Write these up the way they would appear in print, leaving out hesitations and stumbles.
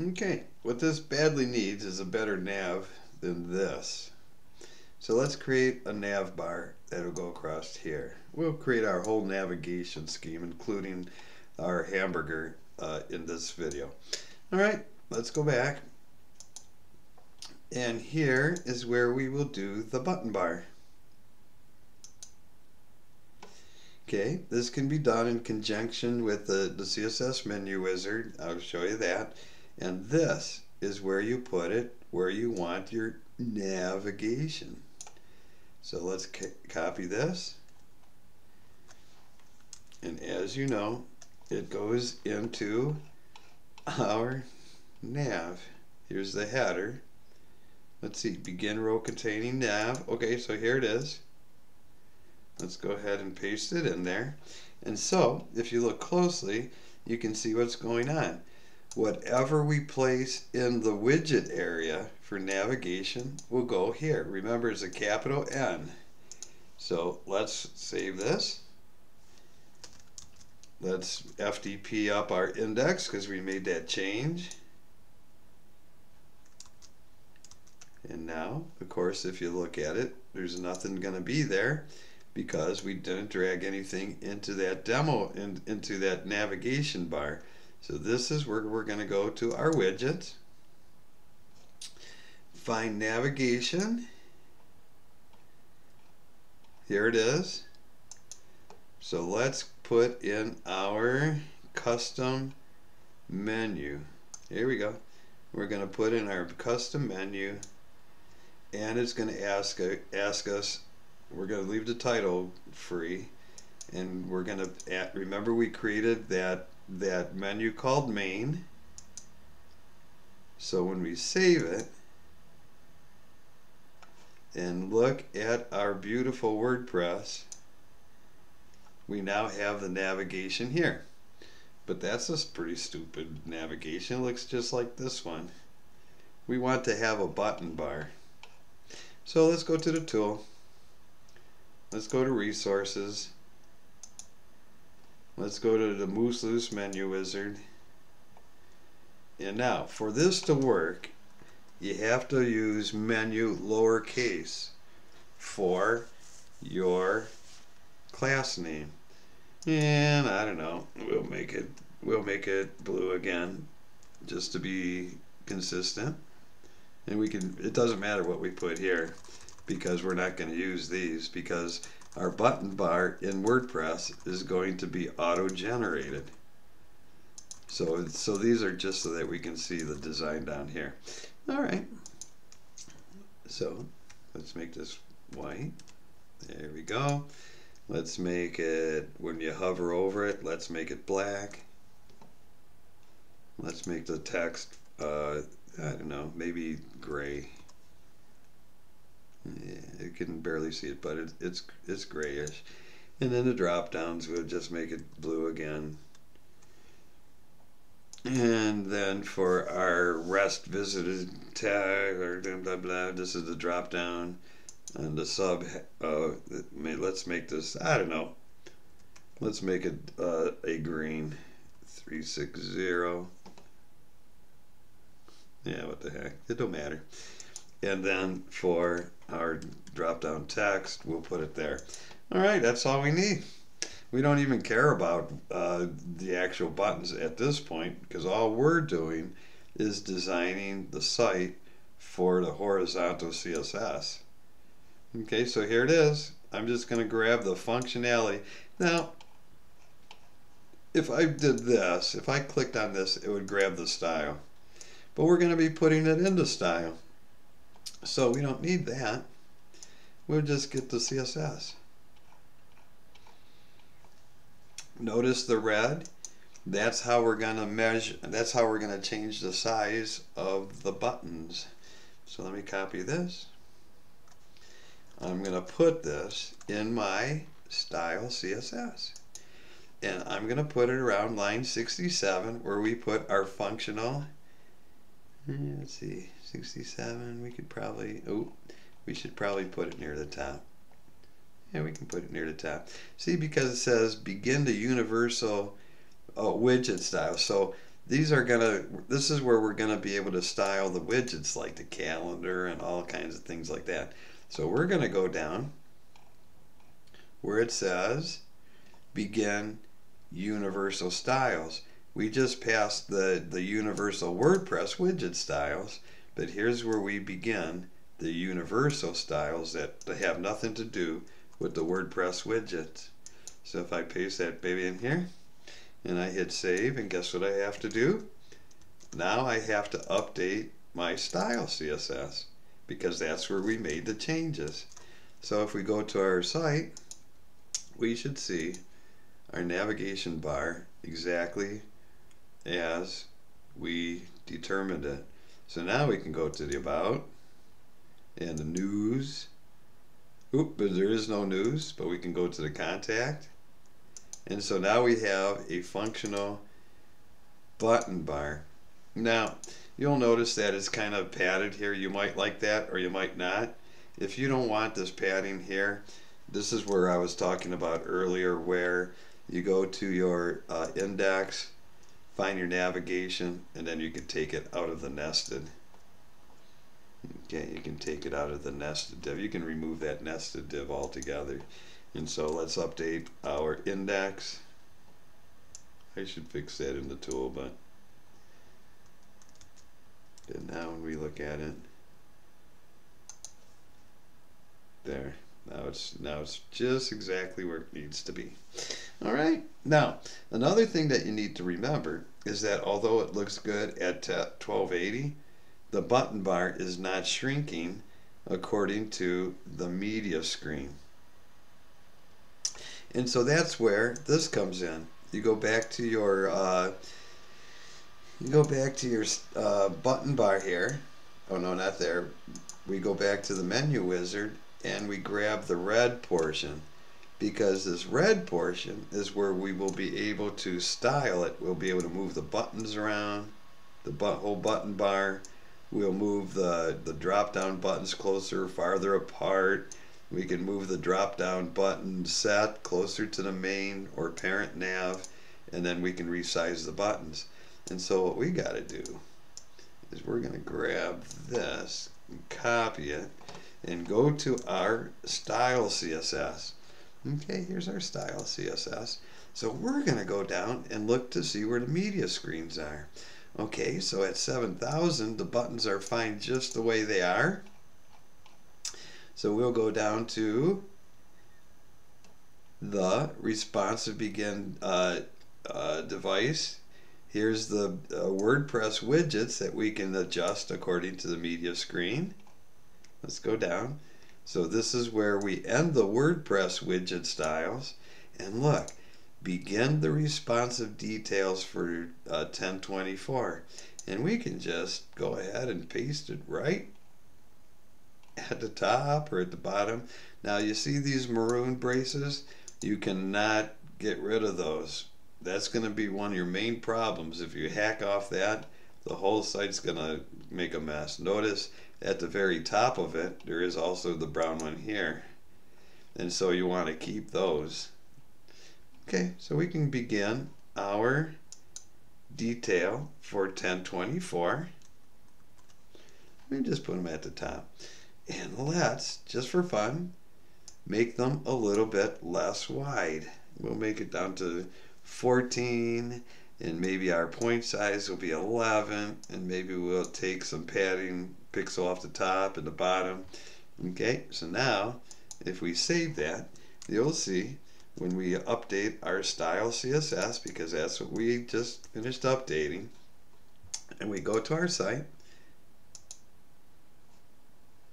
Okay, what this badly needs is a better nav than this. So let's create a nav bar that'll go across here. We'll create our whole navigation scheme, including our hamburger in this video. Alright, let's go back. And here is where we will do the button bar. Okay, this can be done in conjunction with the CSS menu wizard. I'll show you that. And this is where you put it, where you want your navigation. So let's copy this. And as you know, it goes into our nav. Here's the header. Let's see, begin row containing nav. Okay, so here it is. Let's go ahead and paste it in there. And so, if you look closely, you can see what's going on. Whatever we place in the widget area for navigation will go here. Remember, it's a capital N. So let's save this. Let's FTP up our index because we made that change. And now, of course, if you look at it, there's nothing going to be there because we didn't drag anything into that demo, into that navigation bar. So this is where we're going to go to our widgets, find navigation. Here it is. So let's put in our custom menu. Here we go. We're going to put in our custom menu, and it's going to ask us, we're going to leave the title free, and we're going to add, remember we created that menu called main. So when we save it and look at our beautiful WordPress, we now have the navigation here. But that's a pretty stupid navigation. It looks just like this one. We want to have a button bar. So let's go to the tool. Let's go to resources. Let's go to the Moose Loose menu wizard. And now, for this to work, you have to use menu lowercase for your class name. And I don't know, we'll make it blue again, just to be consistent. And we can, it doesn't matter what we put here, because we're not going to use these, because our button bar in WordPress is going to be auto-generated. So these are just so that we can see the design down here. Alright, so let's make this white. There we go. Let's make it, when you hover over it, let's make it black. Let's make the text, I don't know, maybe gray. Yeah, you can barely see it, but it's grayish. And then the drop downs, we'll just make it blue again. And then for our rest visited tag, or blah blah blah, this is the drop down. And the sub, let's make this, I don't know, let's make it a green 360. Yeah, what the heck, it don't matter. And then for our drop down text, we'll put it there. Alright, that's all we need. We don't even care about the actual buttons at this point, because all we're doing is designing the site for the horizontal CSS. Okay, so here it is. I'm just going to grab the functionality. Now, if I did this, if I clicked on this, it would grab the style. But we're going to be putting it into style. So we don't need that. We'll just get the CSS. Notice the red. That's how we're going to measure, that's how we're going to change the size of the buttons. So let me copy this. I'm going to put this in my style CSS. And I'm going to put it around line 67 where we put our functional. Let's see, 67, we could probably, we should probably put it near the top. Yeah, we can put it near the top. See, because it says begin the universal widget style. So this is where we're gonna be able to style the widgets like the calendar and all kinds of things like that. So we're gonna go down where it says begin universal styles. We just passed the universal WordPress widget styles, but here's where we begin the universal styles that have nothing to do with the WordPress widgets. So if I paste that baby in here and I hit save, and guess what I have to do? Now I have to update my style CSS because that's where we made the changes. So if we go to our site, we should see our navigation bar exactly as we determined it. So now we can go to the about and the news. Oop, but there is no news, but we can go to the contact. And so now we have a functional button bar. Now, you'll notice that it's kind of padded here. You might like that or you might not. If you don't want this padding here, this is where I was talking about earlier, where you go to your index, find your navigation, and then you can take it out of the nested. Okay, you can take it out of the nested div. You can remove that nested div altogether. And so let's update our index. I should fix that in the tool, but and now when we look at it, there. Now it's just exactly where it needs to be. All right. Now, another thing that you need to remember is that although it looks good at 1280, the button bar is not shrinking according to the media screen. And so that's where this comes in. You go back to your button bar here. Oh no, not there. We go back to the menu wizard and we grab the red portion, because this red portion is where we will be able to style it. We'll be able to move the buttons around, the whole button bar. We'll move the drop down buttons closer, farther apart. We can move the drop down button set closer to the main or parent nav, and then we can resize the buttons. And so what we got to do is we're going to grab this and copy it and go to our style CSS. Okay, here's our style CSS. So we're going to go down and look to see where the media screens are. Okay, so at 7,000 the buttons are fine just the way they are. So we'll go down to the responsive begin device. Here's the WordPress widgets that we can adjust according to the media screen. Let's go down. So this is where we end the WordPress widget styles. And look, begin the responsive details for 1024. And we can just go ahead and paste it right at the top or at the bottom. Now you see these maroon braces? You cannot get rid of those. That's going to be one of your main problems. If you hack off that, the whole site's going to make a mess. Notice at the very top of it, there is also the brown one here. And so you want to keep those. Okay, so we can begin our detail for 1024. Let me just put them at the top. And let's, just for fun, make them a little bit less wide. We'll make it down to 14, and maybe our point size will be 11, and maybe we'll take some padding pixel off the top and the bottom. Okay, so now if we save that, you'll see when we update our style CSS, because that's what we just finished updating, and we go to our site,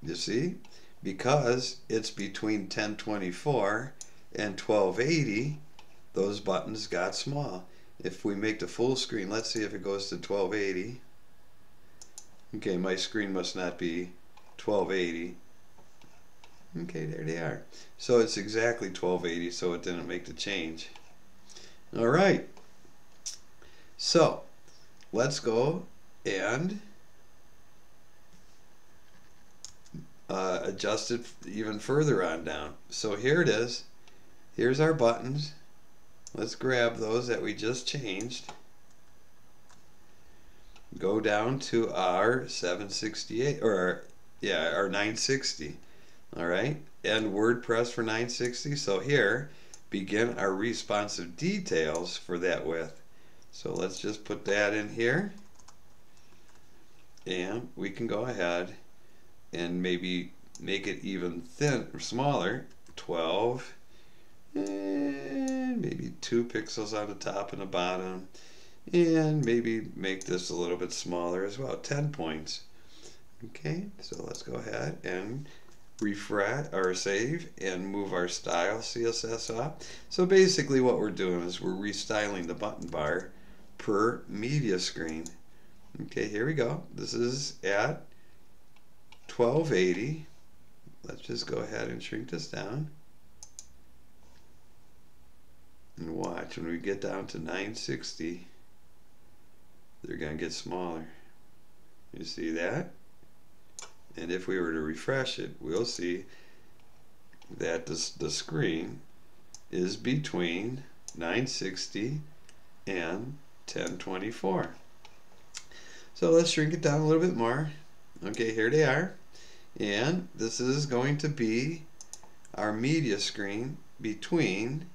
you see, because it's between 1024 and 1280, those buttons got small. If we make the full screen, let's see if it goes to 1280. Okay, my screen must not be 1280. Okay, there they are. So it's exactly 1280, so it didn't make the change. All right. So let's go and adjust it even further on down. So here it is. Here's our buttons. Let's grab those that we just changed. go down to our 768 or our 960. All right, and WordPress for 960. So here, begin our responsive details for that width. So let's just put that in here, and we can go ahead and maybe make it even thin or smaller, 12, and maybe 2 pixels on the top and the bottom, and maybe make this a little bit smaller as well, 10 points. Okay, so let's go ahead and refresh or save and move our style CSS up. So basically what we're doing is we're restyling the button bar per media screen. Okay, here we go. This is at 1280. Let's just go ahead and shrink this down. And watch, when we get down to 960, they're going to get smaller. You see that? And if we were to refresh it, we'll see that the screen is between 960 and 1024. So let's shrink it down a little bit more. Okay, here they are. And this is going to be our media screen between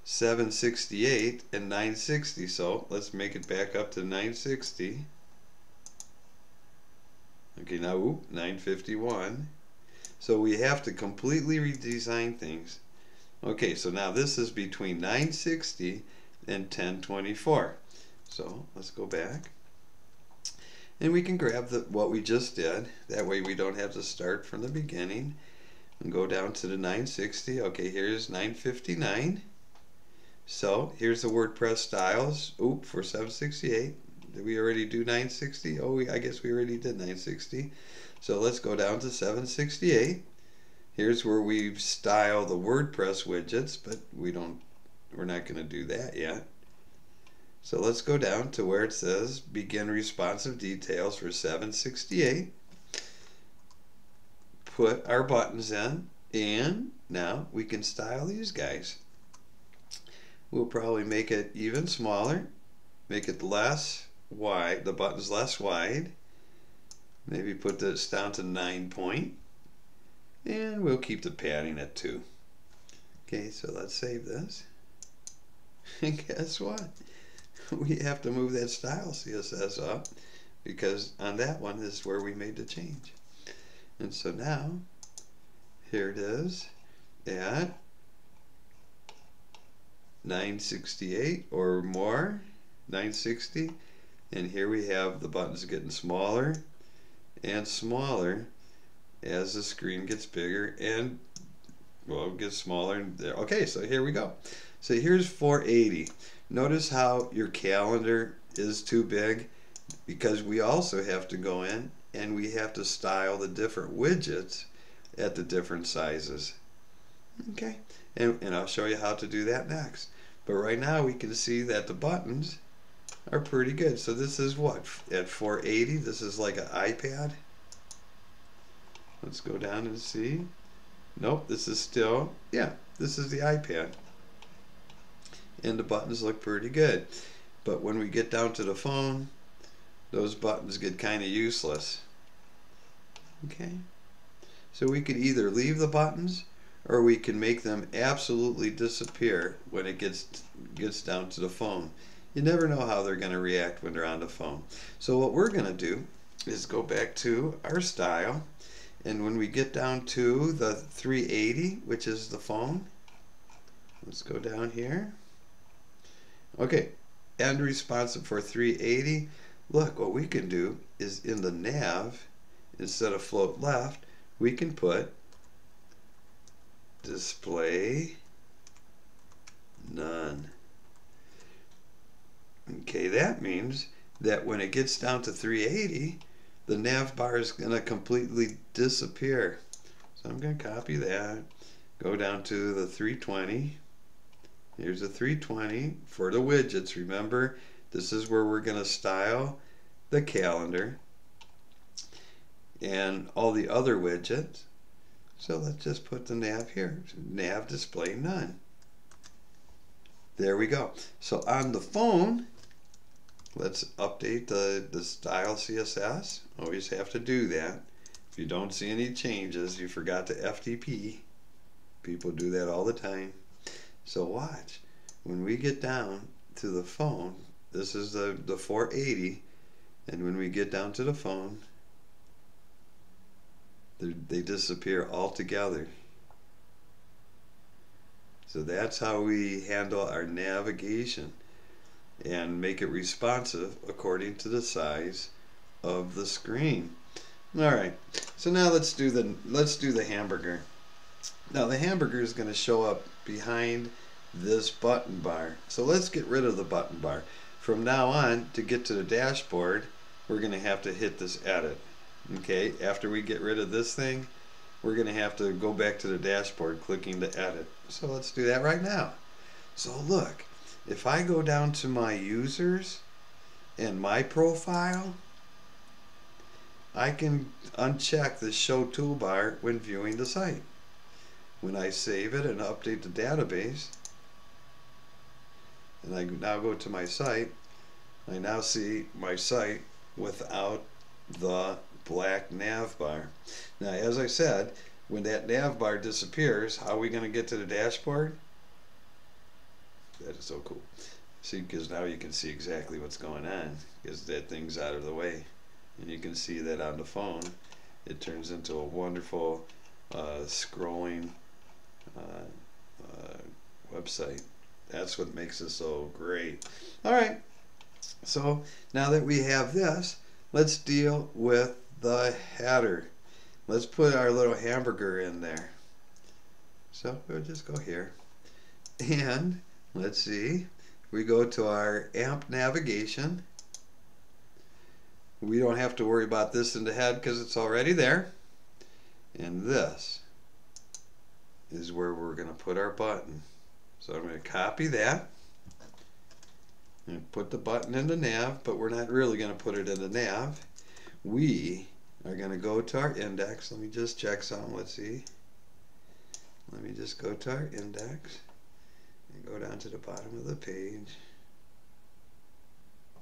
768 and 960. So let's make it back up to 960. Okay, now 951. So we have to completely redesign things. Okay, so now this is between 960 and 1024. So let's go back. And we can grab what we just did. That way we don't have to start from the beginning. And go down to the 960. Okay, here's 959. So here's the WordPress styles. For 768. Did we already do 960? Oh, I guess we already did 960. So let's go down to 768. Here's where we style the WordPress widgets, but we're not going to do that yet. So let's go down to where it says begin responsive details for 768. Put our buttons in, and now we can style these guys. We'll probably make it even smaller, make it less wide, the buttons less wide. Maybe put this down to 9 point, and we'll keep the padding at 2. Okay, so let's save this. And guess what? We have to move that style CSS up, because on that one is where we made the change. And so now, here it is at 968 or more, 960, and here we have the buttons getting smaller and smaller as the screen gets bigger and, well, it gets smaller. And there. Okay, so here we go. So here's 480. Notice how your calendar is too big, because we also have to go in and we have to style the different widgets at the different sizes. Okay, and I'll show you how to do that next. But right now we can see that the buttons are pretty good. So this is what? At 480, this is like an iPad. Let's go down and see. Nope, this is still, yeah, this is the iPad. And the buttons look pretty good. But when we get down to the phone, those buttons get kind of useless. Okay, so we could either leave the buttons, or we can make them absolutely disappear when it gets down to the phone. You never know how they're going to react when they're on the phone. So what we're going to do is go back to our style, and when we get down to the 380, which is the phone, let's go down here. Okay, and responsive for 380. Look, what we can do is in the nav, instead of float left, we can put display none. Okay, that means that when it gets down to 380, the nav bar is going to completely disappear. So I'm going to copy that, go down to the 320. Here's the 320 for the widgets. Remember, this is where we're going to style the calendar and all the other widgets. So let's just put the nav here. Nav display none. There we go. So on the phone, Let's update the style CSS. Always have to do that. If you don't see any changes, you forgot to FTP. People do that all the time. So watch. When we get down to the phone, this is the 480, and when we get down to the phone, they disappear altogether. So that's how we handle our navigation and make it responsive according to the size of the screen. Alright, so now let's do the hamburger. Now the hamburger is going to show up behind this button bar. So let's get rid of the button bar. From now on, to get to the dashboard, we're going to have to hit this edit. Okay, after we get rid of this thing, we're going to have to go back to the dashboard clicking the edit. So let's do that right now. So look, if I go down to my users and my profile, I can uncheck the show toolbar when viewing the site. When I save it and update the database, and I now go to my site, I now see my site without the black nav bar. Now, as I said, when that nav bar disappears, how are we going to get to the dashboard? That is so cool. See, because now you can see exactly what's going on, because that thing's out of the way. And you can see that on the phone, it turns into a wonderful scrolling website. That's what makes it so great. Alright, so now that we have this, let's deal with the header. Let's put our little hamburger in there. So we'll just go here. And let's see, we go to our AMP navigation. We don't have to worry about this in the head because it's already there. And this is where we're going to put our button. So I'm going to copy that and put the button in the nav, but we're not really going to put it in the nav. We are going to go to our index. Let me just check something. Let's see. Let me just go to our index and go down to the bottom of the page.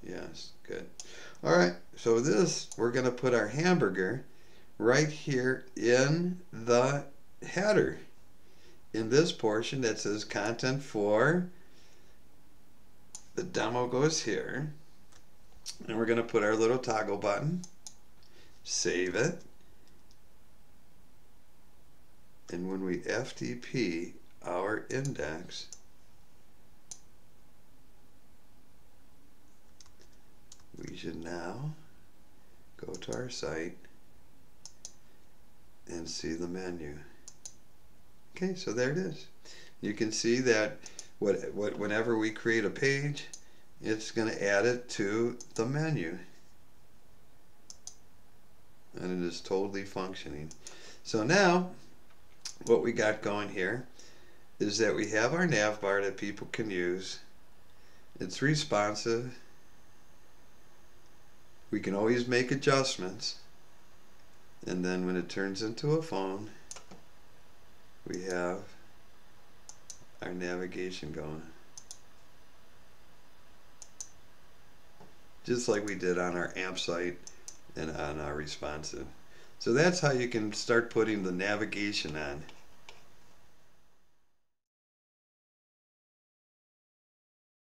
Yes, good. Alright, so this, we're going to put our hamburger right here in the header. In this portion that says content for the demo goes here. And we're going to put our little toggle button, save it, and when we FTP our index, we should now go to our site and see the menu. Okay, so there it is. You can see that whenever we create a page, it's going to add it to the menu. And it is totally functioning. So now, what we got going here is that we have our nav bar that people can use. It's responsive. We can always make adjustments. And then when it turns into a phone, we have our navigation going. Just like we did on our AMP site and on our responsive. So that's how you can start putting the navigation on.